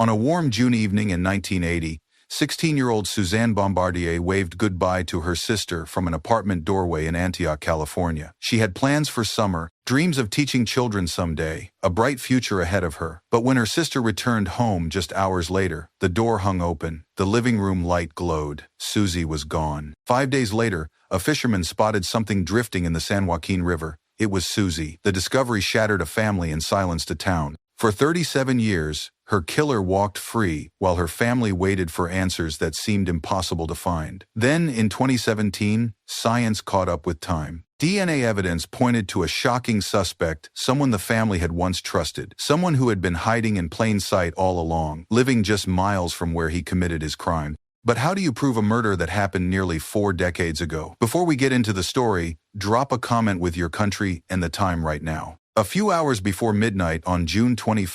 On a warm June evening in 1980, 16-year-old Suzanne Bombardier waved goodbye to her sister from an apartment doorway in Antioch, California. She had plans for summer, dreams of teaching children someday, a bright future ahead of her. But when her sister returned home just hours later, the door hung open, the living room light glowed. Suzie was gone. 5 days later, a fisherman spotted something drifting in the San Joaquin River. It was Suzie. The discovery shattered a family and silenced a town. For 37 years, her killer walked free while her family waited for answers that seemed impossible to find. Then, in 2017, science caught up with time. DNA evidence pointed to a shocking suspect, someone the family had once trusted, someone who had been hiding in plain sight all along, living just miles from where he committed his crime. But how do you prove a murder that happened nearly 4 decades ago? Before we get into the story, drop a comment with your country and the time right now. A few hours before midnight on June 21,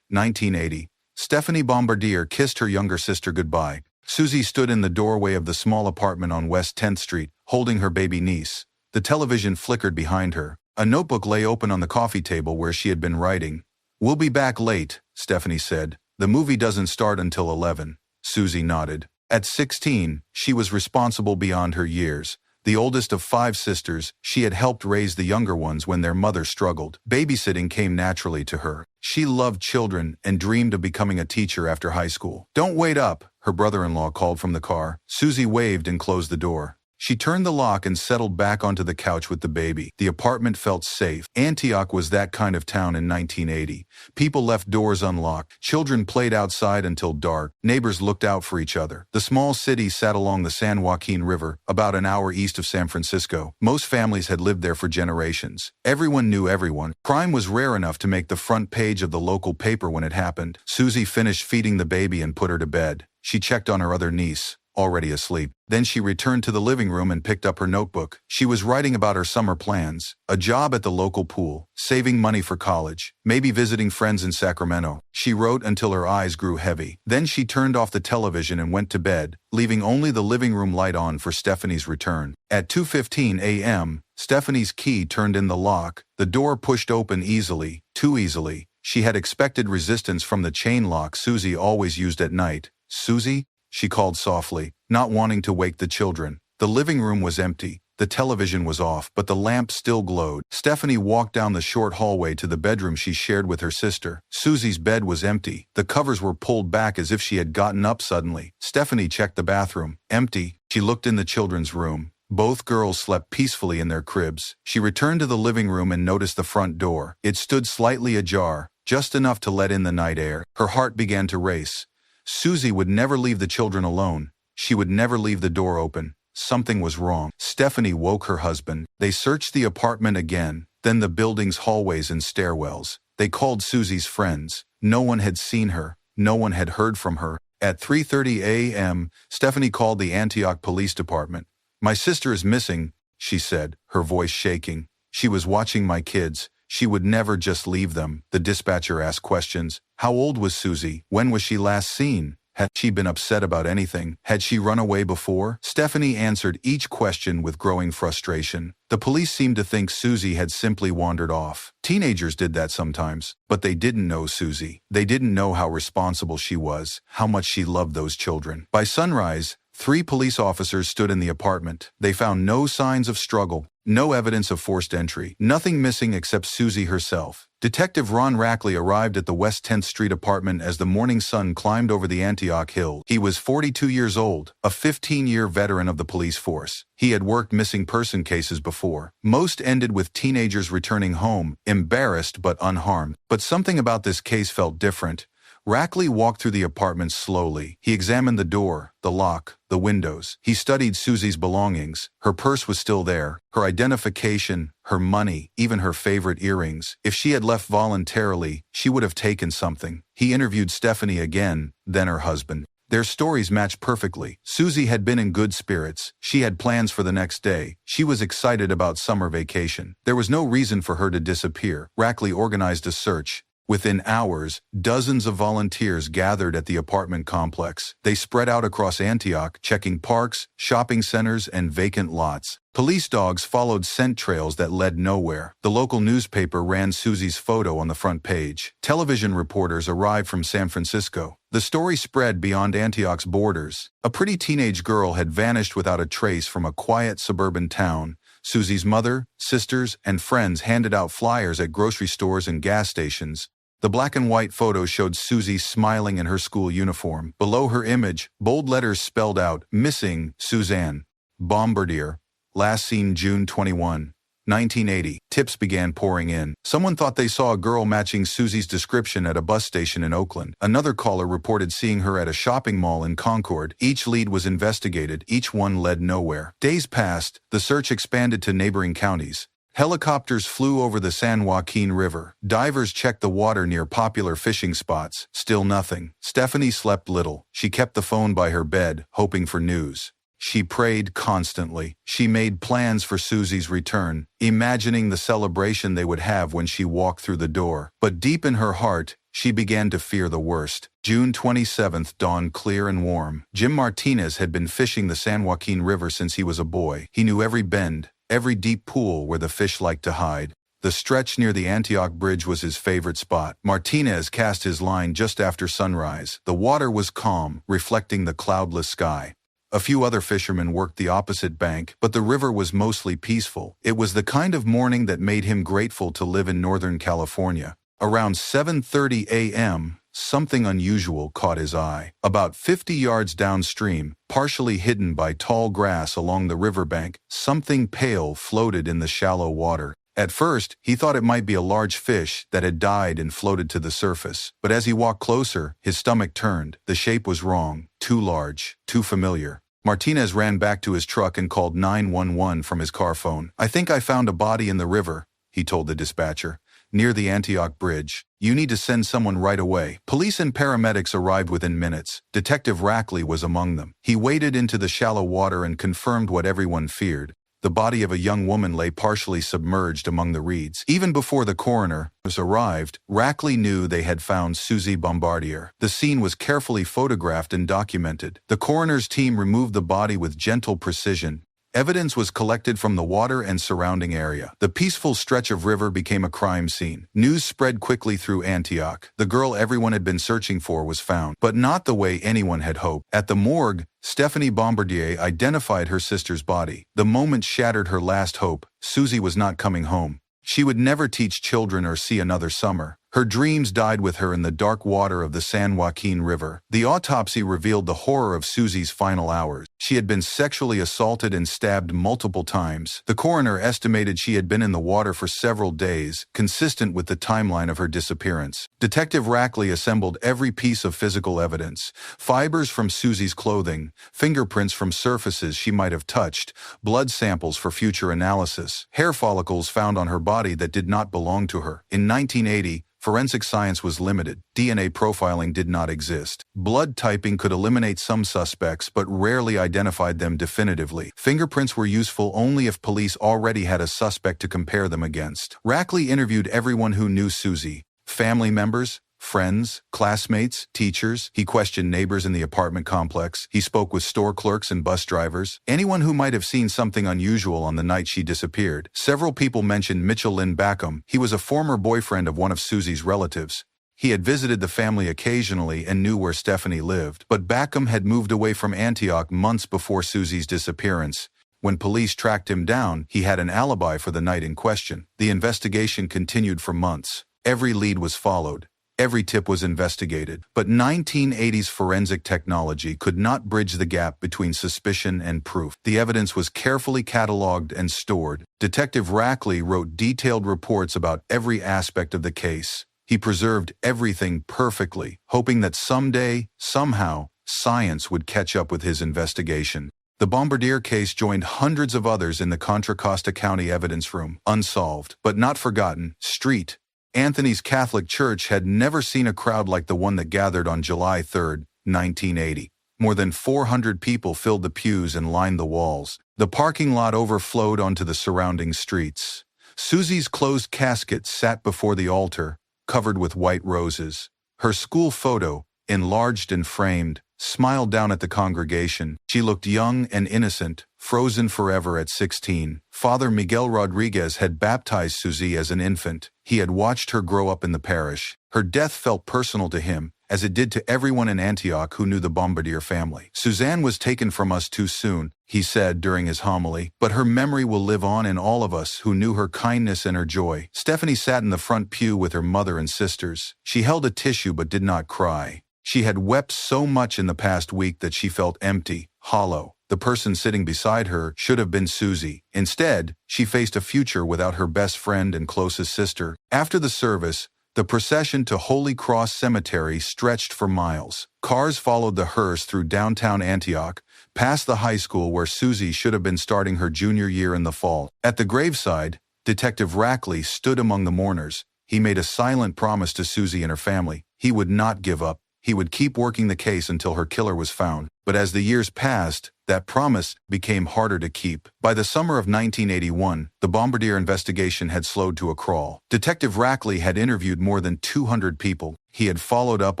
1980, Stephanie Bombardier kissed her younger sister goodbye. Suzie stood in the doorway of the small apartment on West 10th Street, holding her baby niece. The television flickered behind her. A notebook lay open on the coffee table where she had been writing. "We'll be back late," Stephanie said. "The movie doesn't start until 11. Suzie nodded. At 16, she was responsible beyond her years. The oldest of 5 sisters, she had helped raise the younger ones when their mother struggled. Babysitting came naturally to her. She loved children and dreamed of becoming a teacher after high school. "Don't wait up," her brother-in-law called from the car. Suzie waved and closed the door. She turned the lock and settled back onto the couch with the baby. The apartment felt safe. Antioch was that kind of town in 1980. People left doors unlocked. Children played outside until dark. Neighbors looked out for each other. The small city sat along the San Joaquin River, about an hour east of San Francisco. Most families had lived there for generations. Everyone knew everyone. Crime was rare enough to make the front page of the local paper when it happened. Suzie finished feeding the baby and put her to bed. She checked on her other niece, already asleep. Then she returned to the living room and picked up her notebook. She was writing about her summer plans, a job at the local pool, saving money for college, maybe visiting friends in Sacramento. She wrote until her eyes grew heavy. Then she turned off the television and went to bed, leaving only the living room light on for Stephanie's return. At 2:15 a.m., Stephanie's key turned in the lock. The door pushed open easily, too easily. She had expected resistance from the chain lock Suzie always used at night. "Suzie?" she called softly, not wanting to wake the children. The living room was empty. The television was off, but the lamp still glowed. Stephanie walked down the short hallway to the bedroom she shared with her sister. Suzie's bed was empty. The covers were pulled back as if she had gotten up suddenly. Stephanie checked the bathroom. Empty. She looked in the children's room. Both girls slept peacefully in their cribs. She returned to the living room and noticed the front door. It stood slightly ajar, just enough to let in the night air. Her heart began to race. Suzie would never leave the children alone. She would never leave the door open. Something was wrong. Stephanie woke her husband. They searched the apartment again, then the building's hallways and stairwells. They called Suzie's friends. No one had seen her. No one had heard from her. At 3:30 a.m., Stephanie called the Antioch Police Department. "My sister is missing," she said, her voice shaking. "She was watching my kids. She would never just leave them." The dispatcher asked questions. How old was Suzie? When was she last seen? Had she been upset about anything? Had she run away before? Stephanie answered each question with growing frustration. The police seemed to think Suzie had simply wandered off. Teenagers did that sometimes, but they didn't know Suzie. They didn't know how responsible she was, how much she loved those children. By sunrise, 3 police officers stood in the apartment. They found no signs of struggle, no evidence of forced entry, nothing missing except Suzie herself. Detective Ron Rackley arrived at the West 10th Street apartment as the morning sun climbed over the Antioch Hill. He was 42 years old, a 15-year veteran of the police force. He had worked missing person cases before. Most ended with teenagers returning home, embarrassed but unharmed. But something about this case felt different. Rackley walked through the apartment slowly. He examined the door, the lock, the windows. He studied Suzie's belongings. Her purse was still there, her identification, her money, even her favorite earrings. If she had left voluntarily, she would have taken something. He interviewed Stephanie again, then her husband. Their stories matched perfectly. Suzie had been in good spirits. She had plans for the next day. She was excited about summer vacation. There was no reason for her to disappear. Rackley organized a search. Within hours, dozens of volunteers gathered at the apartment complex. They spread out across Antioch, checking parks, shopping centers, and vacant lots. Police dogs followed scent trails that led nowhere. The local newspaper ran Suzie's photo on the front page. Television reporters arrived from San Francisco. The story spread beyond Antioch's borders. A pretty teenage girl had vanished without a trace from a quiet suburban town. Suzie's mother, sisters, and friends handed out flyers at grocery stores and gas stations. The black and white photo showed Suzie smiling in her school uniform. Below her image, bold letters spelled out, "Missing, Suzanne. Bombardier. Last seen June 21, 1980. Tips began pouring in. Someone thought they saw a girl matching Suzie's description at a bus station in Oakland. Another caller reported seeing her at a shopping mall in Concord. Each lead was investigated. Each one led nowhere. Days passed. The search expanded to neighboring counties. Helicopters flew over the San Joaquin River. Divers checked the water near popular fishing spots. Still nothing. Stephanie slept little. She kept the phone by her bed, hoping for news. She prayed constantly. She made plans for Suzie's return, imagining the celebration they would have when she walked through the door. But deep in her heart, she began to fear the worst. June 27th dawned clear and warm. Jim Martinez had been fishing the San Joaquin River since he was a boy. He knew every bend, every deep pool where the fish liked to hide. The stretch near the Antioch Bridge was his favorite spot. Martinez cast his line just after sunrise. The water was calm, reflecting the cloudless sky. A few other fishermen worked the opposite bank, but the river was mostly peaceful. It was the kind of morning that made him grateful to live in Northern California. Around 7:30 a.m., something unusual caught his eye. About 50 yards downstream, partially hidden by tall grass along the riverbank, something pale floated in the shallow water. At first, he thought it might be a large fish that had died and floated to the surface. But as he walked closer, his stomach turned. The shape was wrong, too large, too familiar. Martinez ran back to his truck and called 911 from his car phone. "I think I found a body in the river," he told the dispatcher, "near the Antioch Bridge. You need to send someone right away." Police and paramedics arrived within minutes. Detective Rackley was among them. He waded into the shallow water and confirmed what everyone feared. The body of a young woman lay partially submerged among the reeds. Even before the coroner arrived, Rackley knew they had found Suzie Bombardier. The scene was carefully photographed and documented. The coroner's team removed the body with gentle precision. Evidence was collected from the water and surrounding area. The peaceful stretch of river became a crime scene. News spread quickly through Antioch. The girl everyone had been searching for was found, but not the way anyone had hoped. At the morgue, Stephanie Bombardier identified her sister's body. The moment shattered her last hope. Suzie was not coming home. She would never teach children or see another summer. Her dreams died with her in the dark water of the San Joaquin River. The autopsy revealed the horror of Suzie's final hours. She had been sexually assaulted and stabbed multiple times. The coroner estimated she had been in the water for several days, consistent with the timeline of her disappearance. Detective Rackley assembled every piece of physical evidence: fibers from Suzie's clothing, fingerprints from surfaces she might have touched, blood samples for future analysis, hair follicles found on her body that did not belong to her. In 1980, forensic science was limited. DNA profiling did not exist. Blood typing could eliminate some suspects, but rarely identified them definitively. Fingerprints were useful only if police already had a suspect to compare them against. Rackley interviewed everyone who knew Suzie: family members, friends, classmates, teachers. He questioned neighbors in the apartment complex. He spoke with store clerks and bus drivers. Anyone who might have seen something unusual on the night she disappeared. Several people mentioned Mitchell Lynn Bacom. He was a former boyfriend of one of Suzie's relatives. He had visited the family occasionally and knew where Stephanie lived. But Bacom had moved away from Antioch months before Suzie's disappearance. When police tracked him down, he had an alibi for the night in question. The investigation continued for months. Every lead was followed. Every tip was investigated, but 1980s forensic technology could not bridge the gap between suspicion and proof. The evidence was carefully cataloged and stored. Detective Rackley wrote detailed reports about every aspect of the case. He preserved everything perfectly, hoping that someday, somehow, science would catch up with his investigation. The Bombardier case joined hundreds of others in the Contra Costa County evidence room, unsolved, but not forgotten. St. Anthony's Catholic Church had never seen a crowd like the one that gathered on July 3, 1980. More than 400 people filled the pews and lined the walls. The parking lot overflowed onto the surrounding streets. Suzie's closed casket sat before the altar, covered with white roses. Her school photo, enlarged and framed, smiled down at the congregation. She looked young and innocent, frozen forever at 16. Father Miguel Rodriguez had baptized Suzie as an infant. He had watched her grow up in the parish. Her death felt personal to him, as it did to everyone in Antioch who knew the Bombardier family. Suzanne was taken from us too soon, he said during his homily, but her memory will live on in all of us who knew her kindness and her joy. Stephanie sat in the front pew with her mother and sisters. She held a tissue but did not cry. She had wept so much in the past week that she felt empty, hollow. The person sitting beside her should have been Suzie. Instead, she faced a future without her best friend and closest sister. After the service, the procession to Holy Cross Cemetery stretched for miles. Cars followed the hearse through downtown Antioch, past the high school where Suzie should have been starting her junior year in the fall. At the graveside, Detective Rackley stood among the mourners. He made a silent promise to Suzie and her family. He would not give up. He would keep working the case until her killer was found. But as the years passed, that promise became harder to keep. By the summer of 1981, the Bombardier investigation had slowed to a crawl. Detective Rackley had interviewed more than 200 people. He had followed up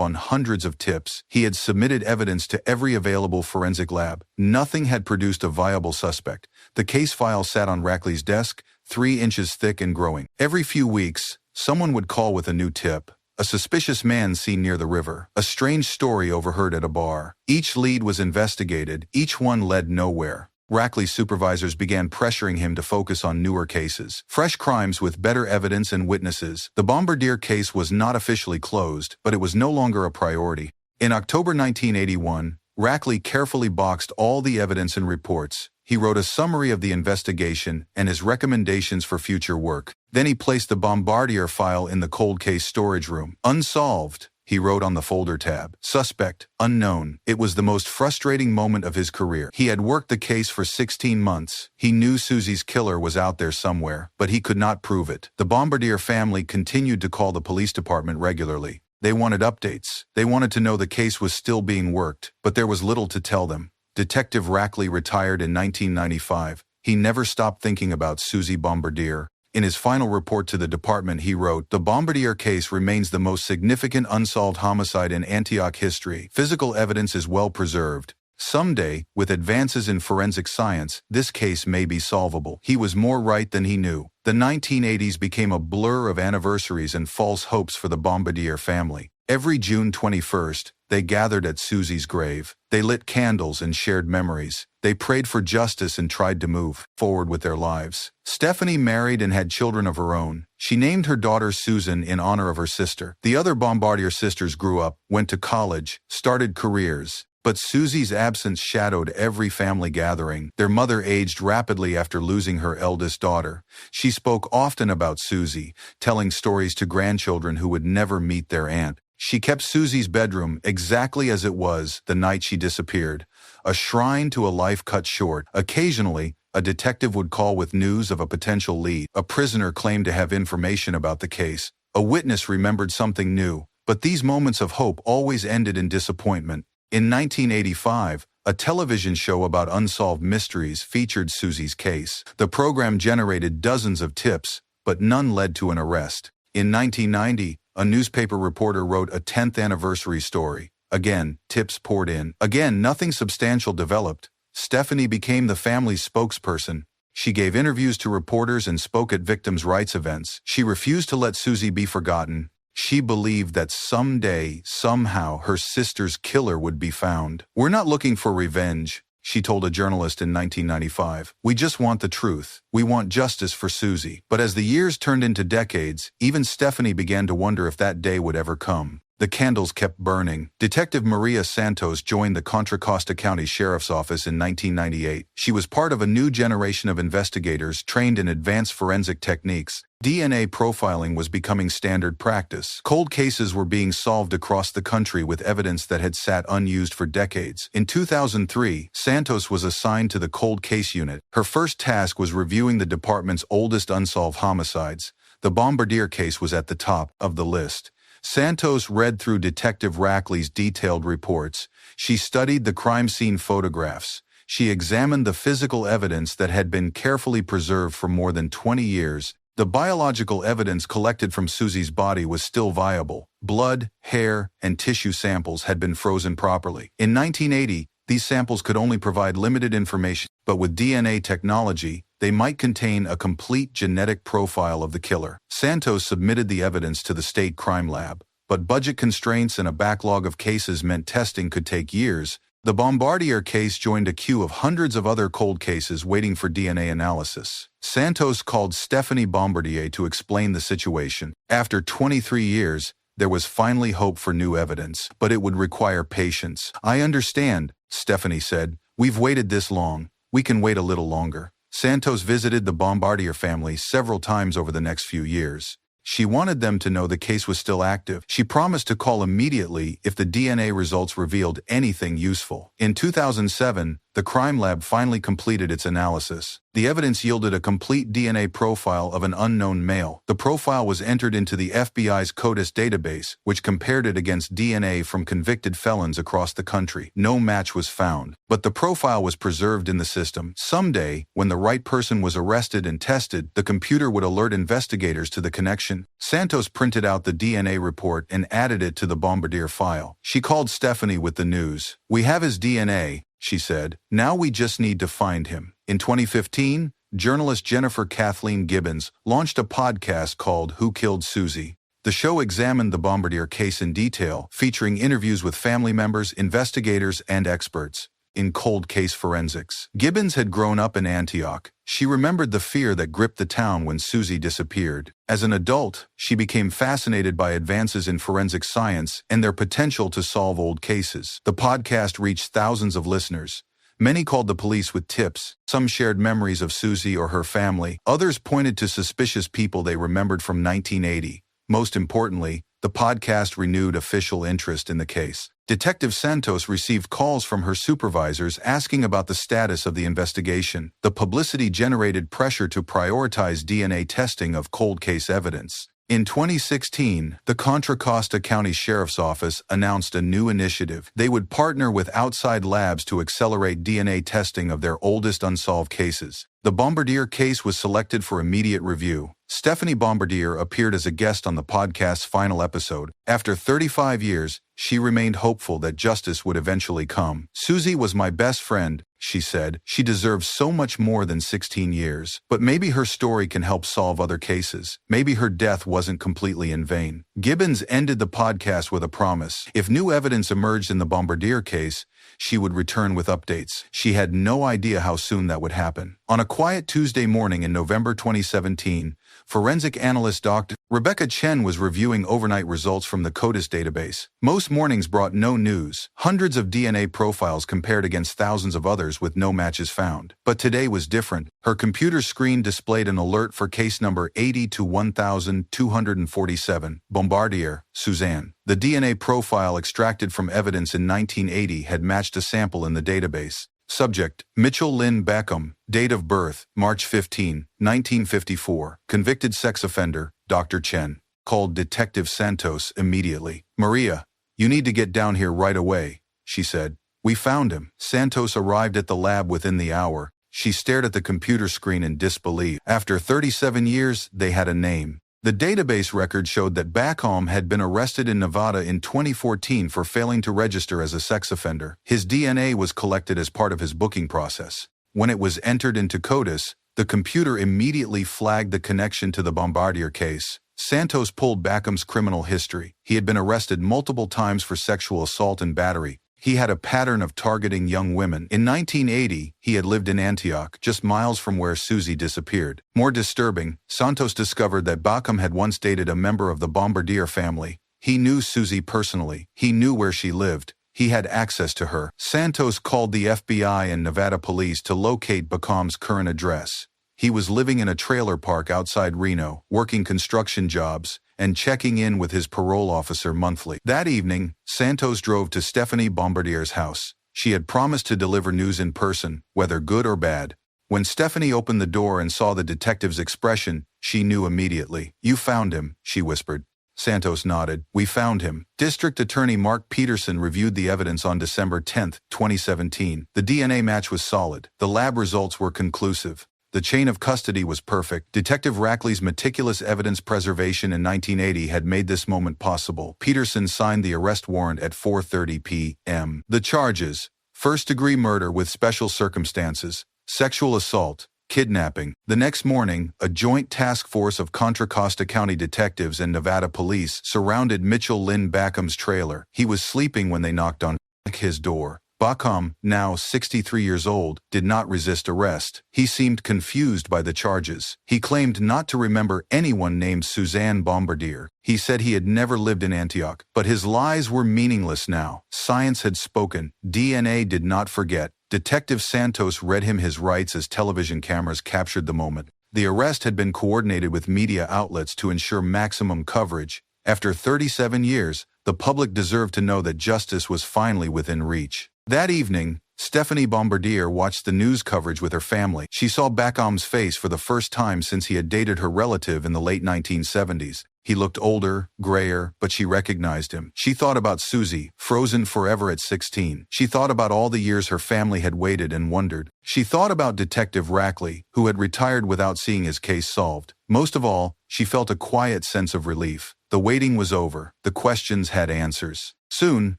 on hundreds of tips. He had submitted evidence to every available forensic lab. Nothing had produced a viable suspect. The case file sat on Rackley's desk, 3 inches thick and growing. Every few weeks, someone would call with a new tip. A suspicious man seen near the river. A strange story overheard at a bar. Each lead was investigated. Each one led nowhere. Rackley's supervisors began pressuring him to focus on newer cases. Fresh crimes with better evidence and witnesses. The Bombardier case was not officially closed, but it was no longer a priority. In October 1981, Rackley carefully boxed all the evidence and reports. He wrote a summary of the investigation and his recommendations for future work. Then he placed the Bombardier file in the cold case storage room. Unsolved, he wrote on the folder tab. Suspect, unknown. It was the most frustrating moment of his career. He had worked the case for 16 months. He knew Suzie's killer was out there somewhere, but he could not prove it. The Bombardier family continued to call the police department regularly. They wanted updates. They wanted to know the case was still being worked, but there was little to tell them. Detective Rackley retired in 1995. He never stopped thinking about Suzie Bombardier. In his final report to the department, he wrote, "The Bombardier case remains the most significant unsolved homicide in Antioch history. Physical evidence is well preserved. Someday, with advances in forensic science, this case may be solvable." He was more right than he knew. The 1980s became a blur of anniversaries and false hopes for the Bombardier family. Every June 21st, they gathered at Suzie's grave. They lit candles and shared memories. They prayed for justice and tried to move forward with their lives. Stephanie married and had children of her own. She named her daughter Suzanne in honor of her sister. The other Bombardier sisters grew up, went to college, started careers. But Suzie's absence shadowed every family gathering. Their mother aged rapidly after losing her eldest daughter. She spoke often about Suzie, telling stories to grandchildren who would never meet their aunt. She kept Suzie's bedroom exactly as it was the night she disappeared, a shrine to a life cut short. Occasionally, a detective would call with news of a potential lead. A prisoner claimed to have information about the case. A witness remembered something new. But these moments of hope always ended in disappointment. In 1985, a television show about unsolved mysteries featured Suzie's case. The program generated dozens of tips, but none led to an arrest. In 1990, a newspaper reporter wrote a 10th anniversary story. Again, tips poured in. Again, nothing substantial developed. Stephanie became the family's spokesperson. She gave interviews to reporters and spoke at victims' rights events. She refused to let Suzie be forgotten. She believed that someday, somehow, her sister's killer would be found. "We're not looking for revenge," she told a journalist in 1995. "We just want the truth. We want justice for Suzie." But as the years turned into decades, even Stephanie began to wonder if that day would ever come. The candles kept burning. Detective Maria Santos joined the Contra Costa County Sheriff's Office in 1998. She was part of a new generation of investigators trained in advanced forensic techniques. DNA profiling was becoming standard practice. Cold cases were being solved across the country with evidence that had sat unused for decades. In 2003, Santos was assigned to the cold case unit. Her first task was reviewing the department's oldest unsolved homicides. The Bombardier case was at the top of the list. Santos read through Detective Rackley's detailed reports. She studied the crime scene photographs. She examined the physical evidence that had been carefully preserved for more than 20 years. The biological evidence collected from Suzie's body was still viable. Blood, hair, and tissue samples had been frozen properly. In 1980, these samples could only provide limited information, but with DNA technology, they might contain a complete genetic profile of the killer. Santos submitted the evidence to the state crime lab, but budget constraints and a backlog of cases meant testing could take years. The Bombardier case joined a queue of hundreds of other cold cases waiting for DNA analysis. Santos called Stephanie Bombardier to explain the situation. After 23 years, there was finally hope for new evidence, but it would require patience. "I understand," Stephanie said. "We've waited this long. We can wait a little longer." Santos visited the Bombardier family several times over the next few years. She wanted them to know the case was still active. She promised to call immediately if the DNA results revealed anything useful. In 2007, the crime lab finally completed its analysis. The evidence yielded a complete DNA profile of an unknown male. The profile was entered into the FBI's CODIS database, which compared it against DNA from convicted felons across the country. No match was found, but the profile was preserved in the system. Someday, when the right person was arrested and tested, the computer would alert investigators to the connection. Santos printed out the DNA report and added it to the Bombardier file. She called Stephanie with the news. "We have his DNA," she said. "Now we just need to find him." In 2015, journalist Jennifer Kathleen Gibbons launched a podcast called Who Killed Suzie? The show examined the Bombardier case in detail, featuring interviews with family members, investigators, and experts in cold case forensics. Gibbons had grown up in Antioch. She remembered the fear that gripped the town when Suzie disappeared. As an adult, she became fascinated by advances in forensic science and their potential to solve old cases. The podcast reached thousands of listeners. Many called the police with tips. Some shared memories of Suzie or her family. Others pointed to suspicious people they remembered from 1980. Most importantly, the podcast renewed official interest in the case. Detective Santos received calls from her supervisors asking about the status of the investigation. The publicity generated pressure to prioritize DNA testing of cold case evidence. In 2016, the Contra Costa County Sheriff's Office announced a new initiative. They would partner with outside labs to accelerate DNA testing of their oldest unsolved cases. The Bombardier case was selected for immediate review. Stephanie Bombardier appeared as a guest on the podcast's final episode. After 35 years, she remained hopeful that justice would eventually come. "Suzie was my best friend," she said. "She deserves so much more than 16 years. But maybe her story can help solve other cases. Maybe her death wasn't completely in vain." Gibbons ended the podcast with a promise. If new evidence emerged in the Bombardier case, she would return with updates. She had no idea how soon that would happen. On a quiet Tuesday morning in November 2017, forensic analyst Dr. Rebecca Chen was reviewing overnight results from the CODIS database. Most mornings brought no news. Hundreds of DNA profiles compared against thousands of others with no matches found. But today was different. Her computer screen displayed an alert for case number 80 to 1247, Bombardier, Suzanne. The DNA profile extracted from evidence in 1980 had matched a sample in the database. Subject: Mitchell Lynn Bacom. Date of birth: March 15, 1954. Convicted sex offender, Dr. Chen. Called Detective Santos immediately. "Maria, you need to get down here right away," she said. "We found him." Santos arrived at the lab within the hour. She stared at the computer screen in disbelief. After 37 years, they had a name. The database record showed that Bacom had been arrested in Nevada in 2014 for failing to register as a sex offender. His DNA was collected as part of his booking process. When it was entered into CODIS, the computer immediately flagged the connection to the Bombardier case. Santos pulled Bacom's criminal history. He had been arrested multiple times for sexual assault and battery. He had a pattern of targeting young women. In 1980, he had lived in Antioch, just miles from where Suzie disappeared. More disturbing, Santos discovered that Bacom had once dated a member of the Bombardier family. He knew Suzie personally. He knew where she lived. He had access to her. Santos called the FBI and Nevada police to locate Bacom's current address. He was living in a trailer park outside Reno, working construction jobs, and checking in with his parole officer monthly. That evening, Santos drove to Stephanie Bombardier's house. She had promised to deliver news in person, whether good or bad. When Stephanie opened the door and saw the detective's expression, she knew immediately. "You found him," she whispered. Santos nodded. "We found him." District Attorney Mark Peterson reviewed the evidence on December 10, 2017. The DNA match was solid. The lab results were conclusive. The chain of custody was perfect. Detective Rackley's meticulous evidence preservation in 1980 had made this moment possible. Peterson signed the arrest warrant at 4:30 p.m. The charges: first-degree murder with special circumstances, sexual assault, kidnapping. The next morning, a joint task force of Contra Costa County detectives and Nevada police surrounded Mitchell Lynn Bacom's trailer. He was sleeping when they knocked on his door. Bacom, now 63 years old, did not resist arrest. He seemed confused by the charges. He claimed not to remember anyone named Suzanne Bombardier. He said he had never lived in Antioch, but his lies were meaningless now. Science had spoken. DNA did not forget. Detective Santos read him his rights as television cameras captured the moment. The arrest had been coordinated with media outlets to ensure maximum coverage. After 37 years, the public deserved to know that justice was finally within reach. That evening, Stephanie Bombardier watched the news coverage with her family. She saw Bacom's face for the first time since he had dated her relative in the late 1970s. He looked older, grayer, but she recognized him. She thought about Suzie, frozen forever at 16. She thought about all the years her family had waited and wondered. She thought about Detective Rackley, who had retired without seeing his case solved. Most of all, she felt a quiet sense of relief. The waiting was over. The questions had answers. Soon,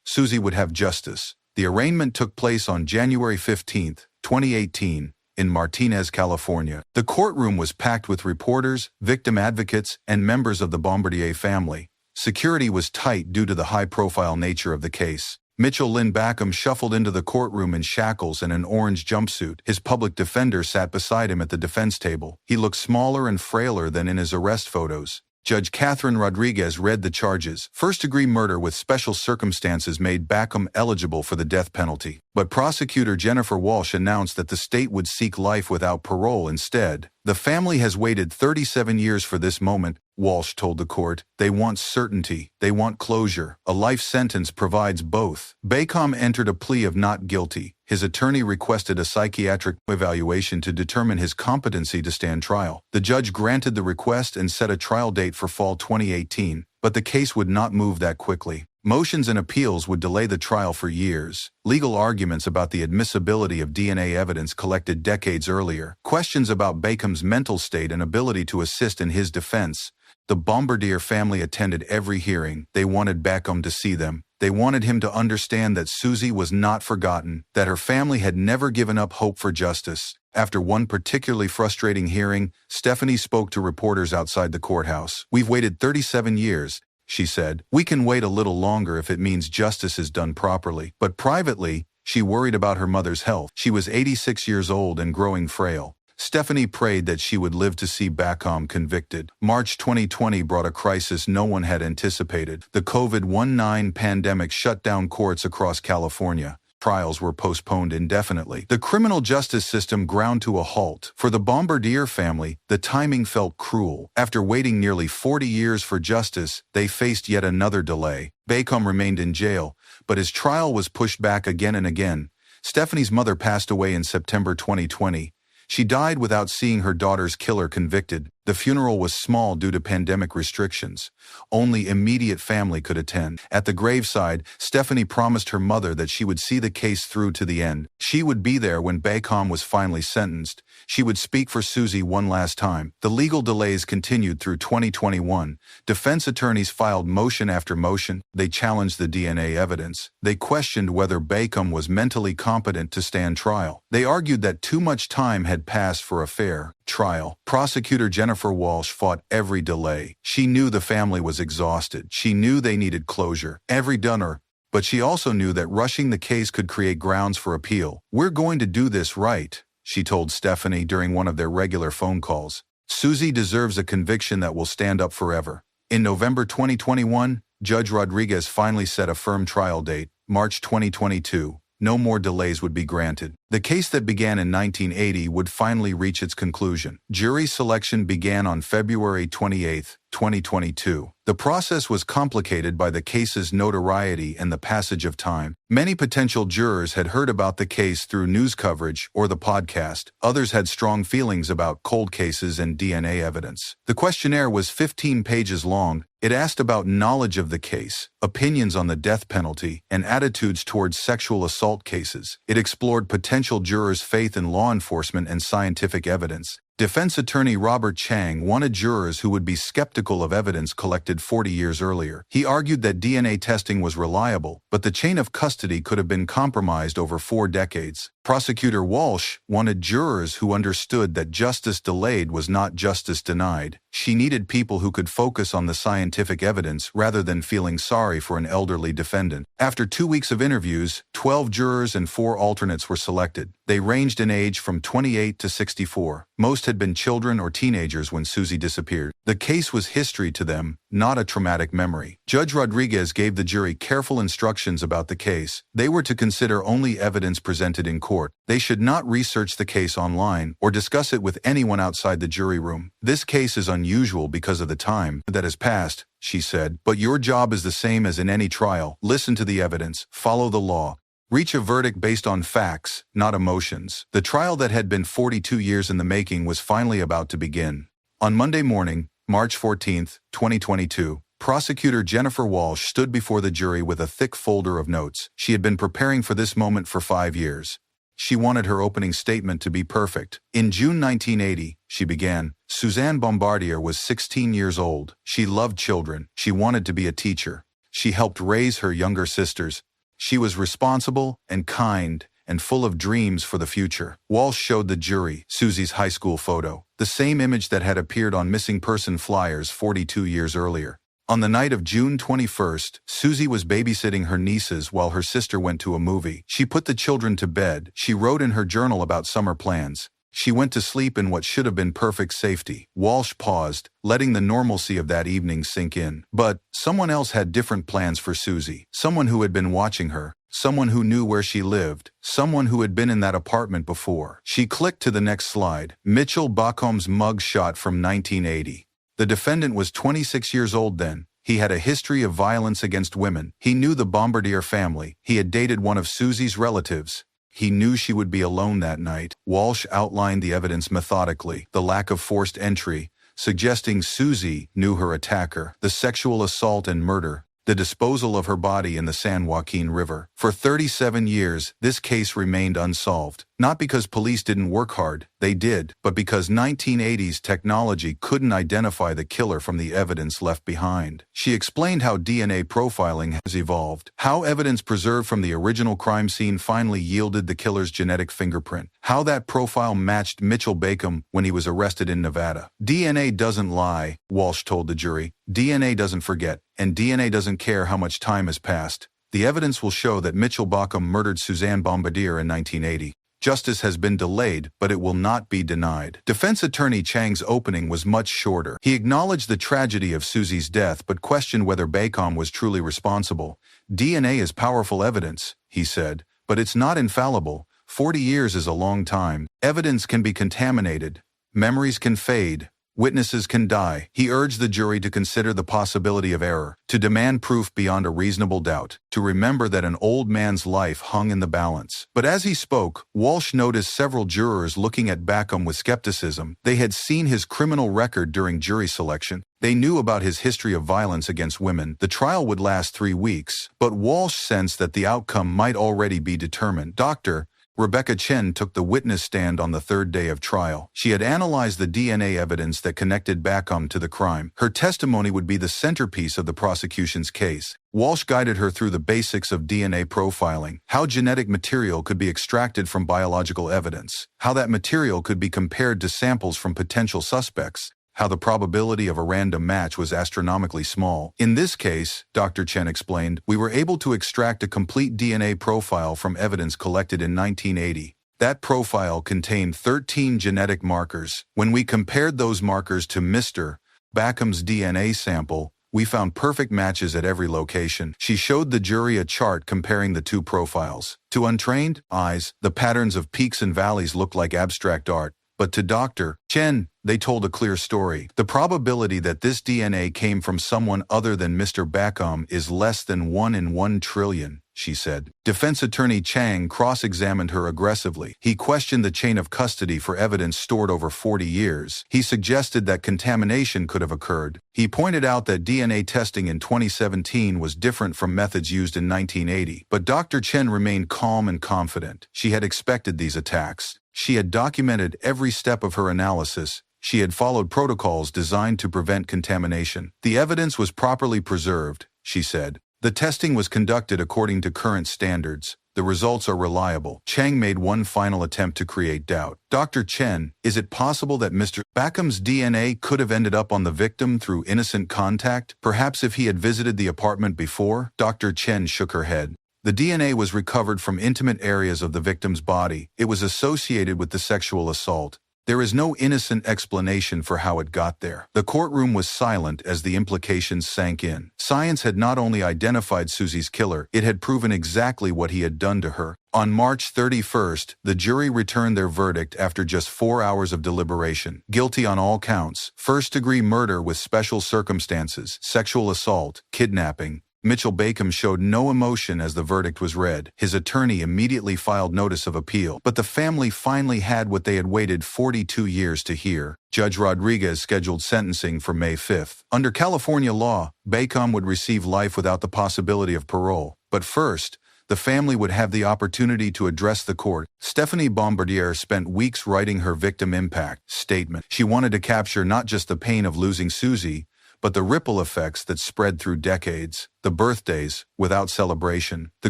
Suzie would have justice. The arraignment took place on January 15, 2018, in Martinez, California. The courtroom was packed with reporters, victim advocates, and members of the Bombardier family. Security was tight due to the high-profile nature of the case. Mitchell Lynn Bacom shuffled into the courtroom in shackles and an orange jumpsuit. His public defender sat beside him at the defense table. He looked smaller and frailer than in his arrest photos. Judge Catherine Rodriguez read the charges. First-degree murder with special circumstances made Bacom eligible for the death penalty. But prosecutor Jennifer Walsh announced that the state would seek life without parole instead. The family has waited 37 years for this moment, Walsh told the court. They want certainty. They want closure. A life sentence provides both. Bacom entered a plea of not guilty. His attorney requested a psychiatric evaluation to determine his competency to stand trial. The judge granted the request and set a trial date for fall 2018, but the case would not move that quickly. Motions and appeals would delay the trial for years. Legal arguments about the admissibility of DNA evidence collected decades earlier. Questions about Bacom's mental state and ability to assist in his defense. The Bombardier family attended every hearing. They wanted Bacom to see them. They wanted him to understand that Suzie was not forgotten, that her family had never given up hope for justice. After one particularly frustrating hearing, Stephanie spoke to reporters outside the courthouse. "We've waited 37 years, she said. "We can wait a little longer if it means justice is done properly." But privately, she worried about her mother's health. She was 86 years old and growing frail. Stephanie prayed that she would live to see Bacom convicted. March 2020 brought a crisis no one had anticipated. The COVID-19 pandemic shut down courts across California. Trials were postponed indefinitely. The criminal justice system ground to a halt. For the Bombardier family, the timing felt cruel. After waiting nearly 40 years for justice, they faced yet another delay. Bacom remained in jail, but his trial was pushed back again and again. Stephanie's mother passed away in September 2020. She died without seeing her daughter's killer convicted. The funeral was small due to pandemic restrictions. Only immediate family could attend. At the graveside, Stephanie promised her mother that she would see the case through to the end. She would be there when Bacom was finally sentenced. She would speak for Suzie one last time. The legal delays continued through 2021. Defense attorneys filed motion after motion. They challenged the DNA evidence. They questioned whether Bacom was mentally competent to stand trial. They argued that too much time had passed for a fair trial. Prosecutor Jennifer Walsh fought every delay. She knew the family was exhausted. She knew they needed closure. Every donor. But she also knew that rushing the case could create grounds for appeal. "We're going to do this right," she told Stephanie during one of their regular phone calls. "Suzie deserves a conviction that will stand up forever." In November 2021, Judge Rodriguez finally set a firm trial date, March 2022. No more delays would be granted. The case that began in 1980 would finally reach its conclusion. Jury selection began on February 28, 2022. The process was complicated by the case's notoriety and the passage of time. Many potential jurors had heard about the case through news coverage or the podcast. Others had strong feelings about cold cases and DNA evidence. The questionnaire was 15 pages long. It asked about knowledge of the case, opinions on the death penalty, and attitudes towards sexual assault cases. It explored potential jurors' faith in law enforcement and scientific evidence. Defense attorney Robert Chang wanted jurors who would be skeptical of evidence collected 40 years earlier. He argued that DNA testing was reliable, but the chain of custody could have been compromised over 4 decades. Prosecutor Walsh wanted jurors who understood that justice delayed was not justice denied. She needed people who could focus on the scientific evidence rather than feeling sorry for an elderly defendant. After 2 weeks of interviews, 12 jurors and 4 alternates were selected. They ranged in age from 28 to 64. Most had been children or teenagers when Suzie disappeared. The case was history to them, not a traumatic memory. Judge Rodriguez gave the jury careful instructions about the case. They were to consider only evidence presented in court. They should not research the case online or discuss it with anyone outside the jury room. This case is unusual because of the time that has passed, she said, but your job is the same as in any trial. Listen to the evidence, follow the law. Reach a verdict based on facts, not emotions. The trial that had been 42 years in the making was finally about to begin. On Monday morning, March 14, 2022, Prosecutor Jennifer Walsh stood before the jury with a thick folder of notes. She had been preparing for this moment for 5 years. She wanted her opening statement to be perfect. In June 1980, she began, Suzanne Bombardier was 16 years old. She loved children. She wanted to be a teacher. She helped raise her younger sisters. She was responsible and kind and full of dreams for the future. Walsh showed the jury Suzie's high school photo, the same image that had appeared on missing person flyers 42 years earlier. On the night of June 21st, Suzie was babysitting her nieces while her sister went to a movie. She put the children to bed. She wrote in her journal about summer plans. She went to sleep in what should have been perfect safety. Walsh paused, letting the normalcy of that evening sink in. But someone else had different plans for Suzie. Someone who had been watching her. Someone who knew where she lived. Someone who had been in that apartment before. She clicked to the next slide. Mitchell Bacom's mug shot from 1980. The defendant was 26 years old then. He had a history of violence against women. He knew the Bombardier family. He had dated one of Suzie's relatives. He knew she would be alone that night. Walsh outlined the evidence methodically. The lack of forced entry, suggesting Suzie knew her attacker. The sexual assault and murder. The disposal of her body in the San Joaquin River. For 37 years, this case remained unsolved. Not because police didn't work hard, they did, but because 1980s technology couldn't identify the killer from the evidence left behind. She explained how DNA profiling has evolved, how evidence preserved from the original crime scene finally yielded the killer's genetic fingerprint, how that profile matched Mitchell Bacom when he was arrested in Nevada. DNA doesn't lie, Walsh told the jury. DNA doesn't forget, and DNA doesn't care how much time has passed. The evidence will show that Mitchell Bacom murdered Suzanne Bombardier in 1980. Justice has been delayed, but it will not be denied. Defense attorney Chang's opening was much shorter. He acknowledged the tragedy of Suzie's death but questioned whether Bacom was truly responsible. DNA is powerful evidence, he said, but it's not infallible. 40 years is a long time. Evidence can be contaminated. Memories can fade. Witnesses can die. He urged the jury to consider the possibility of error, to demand proof beyond a reasonable doubt, to remember that an old man's life hung in the balance. But as he spoke, Walsh noticed several jurors looking at Bacom with skepticism. They had seen his criminal record during jury selection. They knew about his history of violence against women. The trial would last 3 weeks, but Walsh sensed that the outcome might already be determined. Dr. Rebecca Chen took the witness stand on the 3rd day of trial. She had analyzed the DNA evidence that connected Bacom to the crime. Her testimony would be the centerpiece of the prosecution's case. Walsh guided her through the basics of DNA profiling, how genetic material could be extracted from biological evidence, how that material could be compared to samples from potential suspects, how the probability of a random match was astronomically small. In this case, Dr. Chen explained, we were able to extract a complete DNA profile from evidence collected in 1980. That profile contained 13 genetic markers. When we compared those markers to Mr. Bacom's DNA sample, we found perfect matches at every location. She showed the jury a chart comparing the 2 profiles. To untrained eyes, the patterns of peaks and valleys looked like abstract art. But to Dr. Chen, they told a clear story. The probability that this DNA came from someone other than Mr. Bacom is less than 1 in 1 trillion, she said. Defense attorney Chang cross-examined her aggressively. He questioned the chain of custody for evidence stored over 40 years. He suggested that contamination could have occurred. He pointed out that DNA testing in 2017 was different from methods used in 1980. But Dr. Chen remained calm and confident. She had expected these attacks. She had documented every step of her analysis. She had followed protocols designed to prevent contamination. The evidence was properly preserved, she said. The testing was conducted according to current standards. The results are reliable. Chang made one final attempt to create doubt. Dr. Chen, is it possible that Mr. Bacom's DNA could have ended up on the victim through innocent contact? Perhaps if he had visited the apartment before? Dr. Chen shook her head. The DNA was recovered from intimate areas of the victim's body. It was associated with the sexual assault. There is no innocent explanation for how it got there. The courtroom was silent as the implications sank in. Science had not only identified Suzie's killer, it had proven exactly what he had done to her. On March 31st, the jury returned their verdict after just 4 hours of deliberation. Guilty on all counts: first-degree murder with special circumstances, sexual assault, kidnapping. Mitchell Bacom showed no emotion as the verdict was read. His attorney immediately filed notice of appeal, but the family finally had what they had waited 42 years to hear. Judge Rodriguez scheduled sentencing for May 5th. Under California law, Bacom would receive life without the possibility of parole. But first, the family would have the opportunity to address the court. Stephanie Bombardier spent weeks writing her victim impact statement. She wanted to capture not just the pain of losing Suzie, but the ripple effects that spread through decades. The birthdays without celebration, the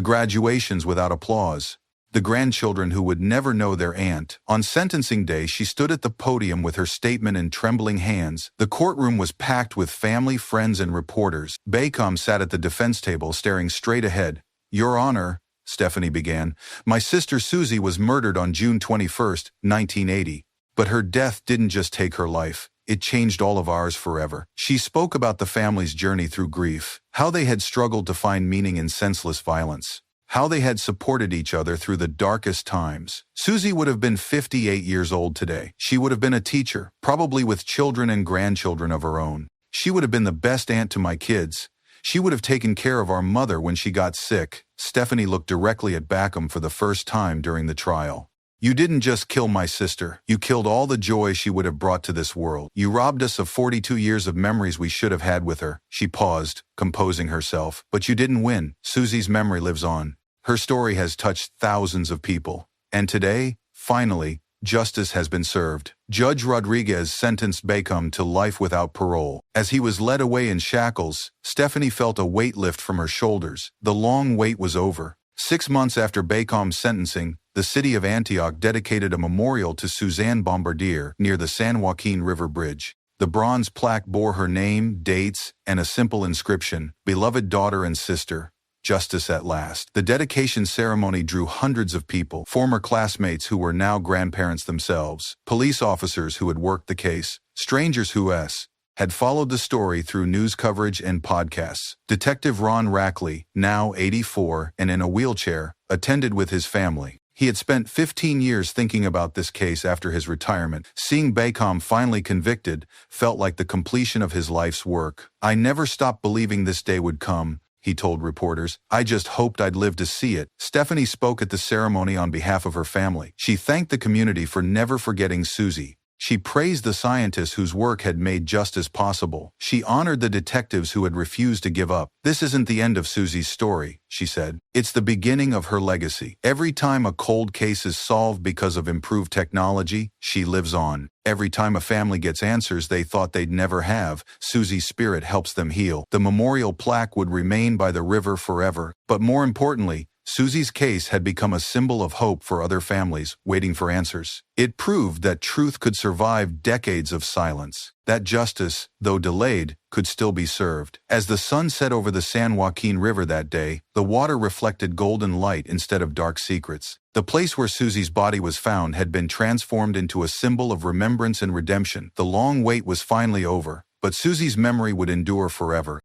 graduations without applause, the grandchildren who would never know their aunt. On sentencing day, she stood at the podium with her statement in trembling hands. The courtroom was packed with family, friends, and reporters. Bacom sat at the defense table staring straight ahead. "Your Honor," Stephanie began, "my sister Suzie was murdered on June 21st, 1980. But her death didn't just take her life. It changed all of ours forever." She spoke about the family's journey through grief, how they had struggled to find meaning in senseless violence, how they had supported each other through the darkest times. Suzie would have been 58 years old today. She would have been a teacher, probably with children and grandchildren of her own. She would have been the best aunt to my kids. She would have taken care of our mother when she got sick. Stephanie looked directly at Bacom for the first time during the trial. "You didn't just kill my sister. You killed all the joy she would have brought to this world. You robbed us of 42 years of memories we should have had with her." She paused, composing herself. "But you didn't win. Suzie's memory lives on. Her story has touched thousands of people. And today, finally, justice has been served." Judge Rodriguez sentenced Bacom to life without parole. As he was led away in shackles, Stephanie felt a weight lift from her shoulders. The long wait was over. 6 months after Bacom's sentencing, the city of Antioch dedicated a memorial to Suzanne Bombardier near the San Joaquin River bridge. The bronze plaque bore her name, dates, and a simple inscription: "Beloved daughter and sister, justice at last." The dedication ceremony drew hundreds of people, former classmates who were now grandparents themselves, police officers who had worked the case, strangers who had followed the story through news coverage and podcasts. Detective Ron Rackley, now 84 and in a wheelchair, attended with his family. He had spent 15 years thinking about this case after his retirement. Seeing Bacom finally convicted felt like the completion of his life's work. "I never stopped believing this day would come," he told reporters. "I just hoped I'd live to see it." Stephanie spoke at the ceremony on behalf of her family. She thanked the community for never forgetting Suzie. She praised the scientists whose work had made justice possible. She honored the detectives who had refused to give up. "This isn't the end of Suzie's story," she said. "It's the beginning of her legacy. Every time a cold case is solved because of improved technology, she lives on. Every time a family gets answers they thought they'd never have, Suzie's spirit helps them heal." The memorial plaque would remain by the river forever. But more importantly, Suzie's case had become a symbol of hope for other families waiting for answers. It proved that truth could survive decades of silence, that justice, though delayed, could still be served. As the sun set over the San Joaquin River that day, the water reflected golden light instead of dark secrets. The place where Suzie's body was found had been transformed into a symbol of remembrance and redemption. The long wait was finally over, but Suzie's memory would endure forever.